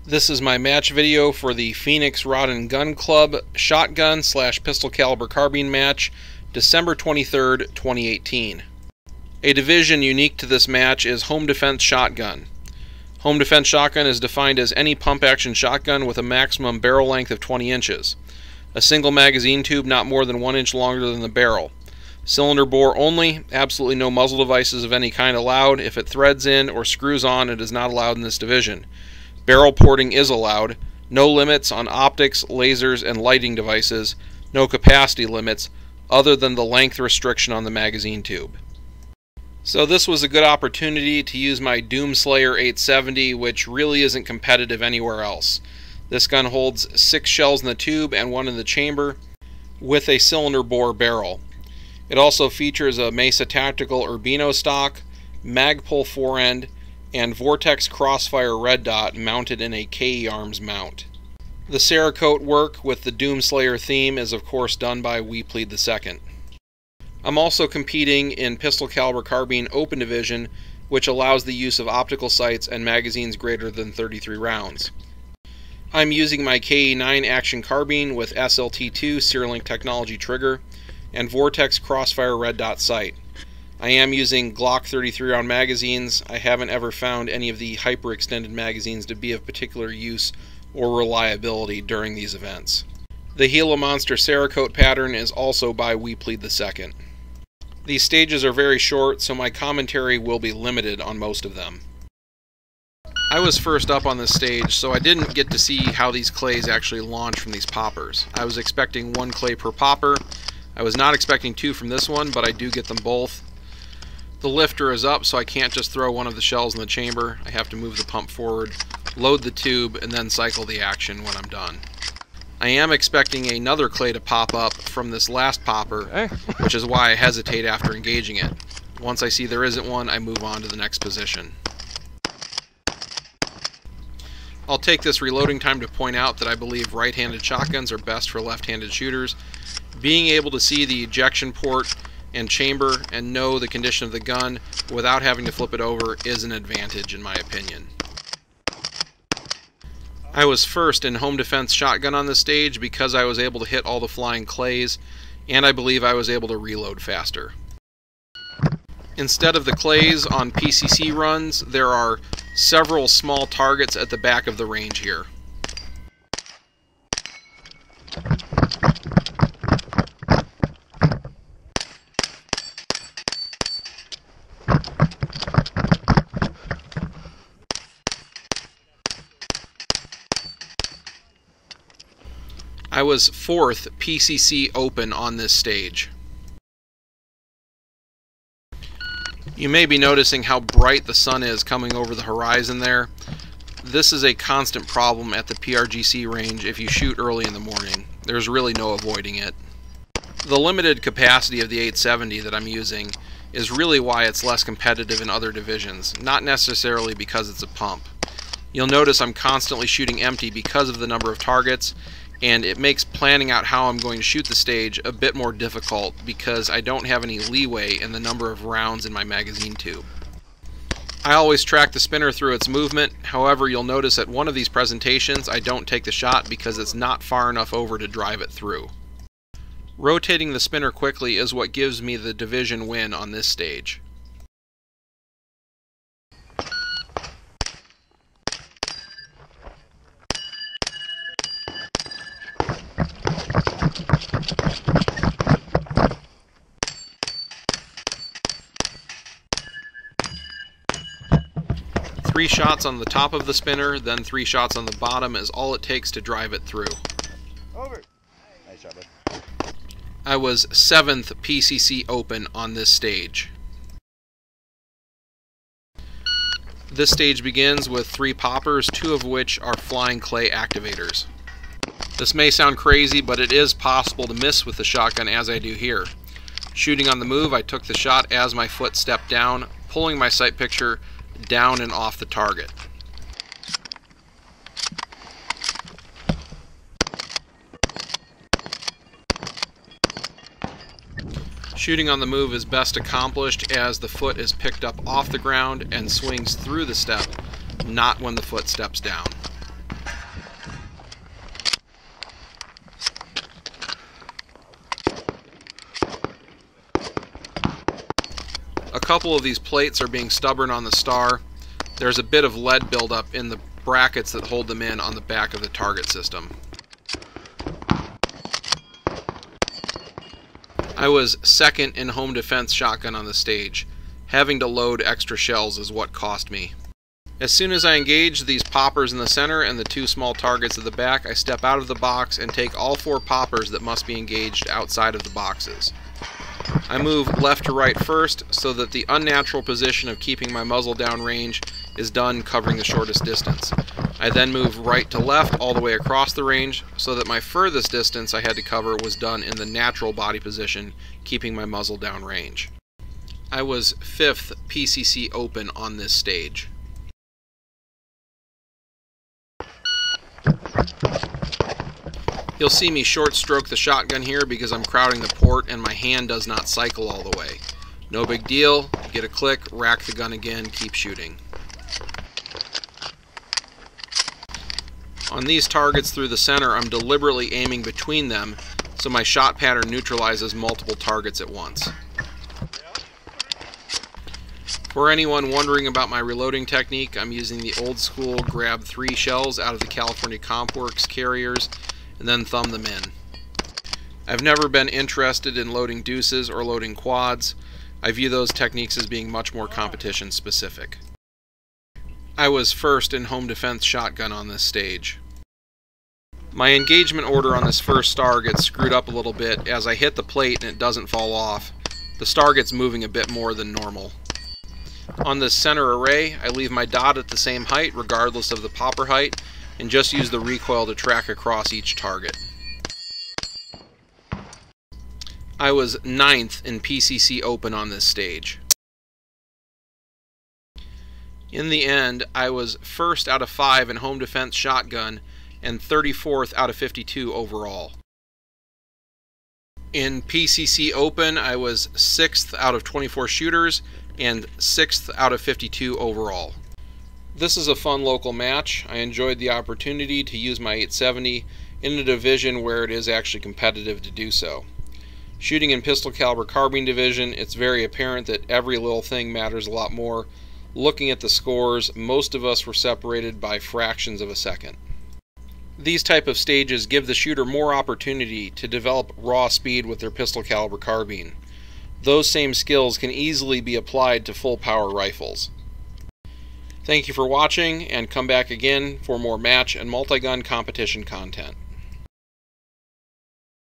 This is my match video for the Phoenix Rod and Gun Club shotgun / pistol caliber carbine match, December 23rd, 2018. A division unique to this match is home defense shotgun. Home defense shotgun is defined as any pump action shotgun with a maximum barrel length of 20 inches. A single magazine tube not more than 1 inch longer than the barrel. Cylinder bore only, absolutely no muzzle devices of any kind allowed. If it threads in or screws on, it is not allowed in this division. Barrel porting is allowed. No limits on optics, lasers, and lighting devices. No capacity limits, other than the length restriction on the magazine tube. So this was a good opportunity to use my Doomslayer 870, which really isn't competitive anywhere else. This gun holds 6 shells in the tube and 1 in the chamber, with a cylinder bore barrel. It also features a Mesa Tactical Urbino stock, Magpul forend, and Vortex Crossfire red dot mounted in a KE Arms mount. The Cerakote work with the Doomslayer theme is of course done by We Plead II. I'm also competing in pistol caliber carbine open division, which allows the use of optical sights and magazines greater than 33 rounds. I'm using my KE9 action carbine with SLT2 Searlink technology trigger and Vortex Crossfire red dot sight. I am using Glock 33 round magazines. I haven't ever found any of the hyper extended magazines to be of particular use or reliability during these events. The Gila Monster Cerakote pattern is also by We Plead II. These stages are very short, so my commentary will be limited on most of them. I was first up on this stage, so I didn't get to see how these clays actually launch from these poppers. I was expecting 1 clay per popper. I was not expecting 2 from this one, but I do get them both. The lifter is up, so I can't just throw one of the shells in the chamber. I have to move the pump forward, load the tube, and then cycle the action when I'm done. I am expecting another clay to pop up from this last popper, which is why I hesitate after engaging it. Once I see there isn't one, I move on to the next position. I'll take this reloading time to point out that I believe right-handed shotguns are best for left-handed shooters. Being able to see the ejection port and chamber and know the condition of the gun without having to flip it over is an advantage in my opinion. I was first in home defense shotgun on this stage because I was able to hit all the flying clays, and I believe I was able to reload faster. Instead of the clays on PCC runs, there are several small targets at the back of the range here. I was 4th PCC open on this stage. You may be noticing how bright the sun is coming over the horizon there. This is a constant problem at the PRGC range if you shoot early in the morning. There's really no avoiding it. The limited capacity of the 870 that I'm using is really why it's less competitive in other divisions, not necessarily because it's a pump. You'll notice I'm constantly shooting empty because of the number of targets, and it makes planning out how I'm going to shoot the stage a bit more difficult because I don't have any leeway in the number of rounds in my magazine tube. I always track the spinner through its movement. However, you'll notice at one of these presentations I don't take the shot because it's not far enough over to drive it through. Rotating the spinner quickly is what gives me the division win on this stage. Three shots on the top of the spinner, then 3 shots on the bottom is all it takes to drive it through. Over. Nice shot, bud. I was 7th PCC open on this stage. This stage begins with 3 poppers, 2 of which are flying clay activators. This may sound crazy, but it is possible to miss with the shotgun as I do here. Shooting on the move, I took the shot as my foot stepped down, pulling my sight picture down and off the target. Shooting on the move is best accomplished as the foot is picked up off the ground and swings through the step, not when the foot steps down. couple of these plates are being stubborn on the star. There's a bit of lead buildup in the brackets that hold them in on the back of the target system. I was second in home defense shotgun on the stage. Having to load extra shells is what cost me. As soon as I engage these poppers in the center and the two small targets at the back, I step out of the box and take all 4 poppers that must be engaged outside of the boxes. I move left to right first so that the unnatural position of keeping my muzzle down range is done covering the shortest distance. I then move right to left all the way across the range so that my furthest distance I had to cover was done in the natural body position, keeping my muzzle down range. I was 5th PCC open on this stage. You'll see me short stroke the shotgun here because I'm crowding the port and my hand does not cycle all the way. No big deal, get a click, rack the gun again, keep shooting. On these targets through the center, I'm deliberately aiming between them so my shot pattern neutralizes multiple targets at once. For anyone wondering about my reloading technique, I'm using the old school grab 3 shells out of the California Compworks carriers and then thumb them in. I've never been interested in loading deuces or loading quads. I view those techniques as being much more competition specific. I was first in home defense shotgun on this stage. My engagement order on this first star gets screwed up a little bit as I hit the plate and it doesn't fall off. The star gets moving a bit more than normal. On this center array, I leave my dot at the same height regardless of the popper height and just use the recoil to track across each target. I was 9th in PCC open on this stage. In the end, I was 1st out of 5 in home defense shotgun and 34th out of 52 overall. In PCC open, I was 6th out of 24 shooters and 6th out of 52 overall. This is a fun local match. I enjoyed the opportunity to use my 870 in a division where it is actually competitive to do so. Shooting in pistol caliber carbine division, it's very apparent that every little thing matters a lot more. Looking at the scores, most of us were separated by fractions of a second. These type of stages give the shooter more opportunity to develop raw speed with their pistol caliber carbine. Those same skills can easily be applied to full power rifles. Thank you for watching, and come back again for more match and multi-gun competition content.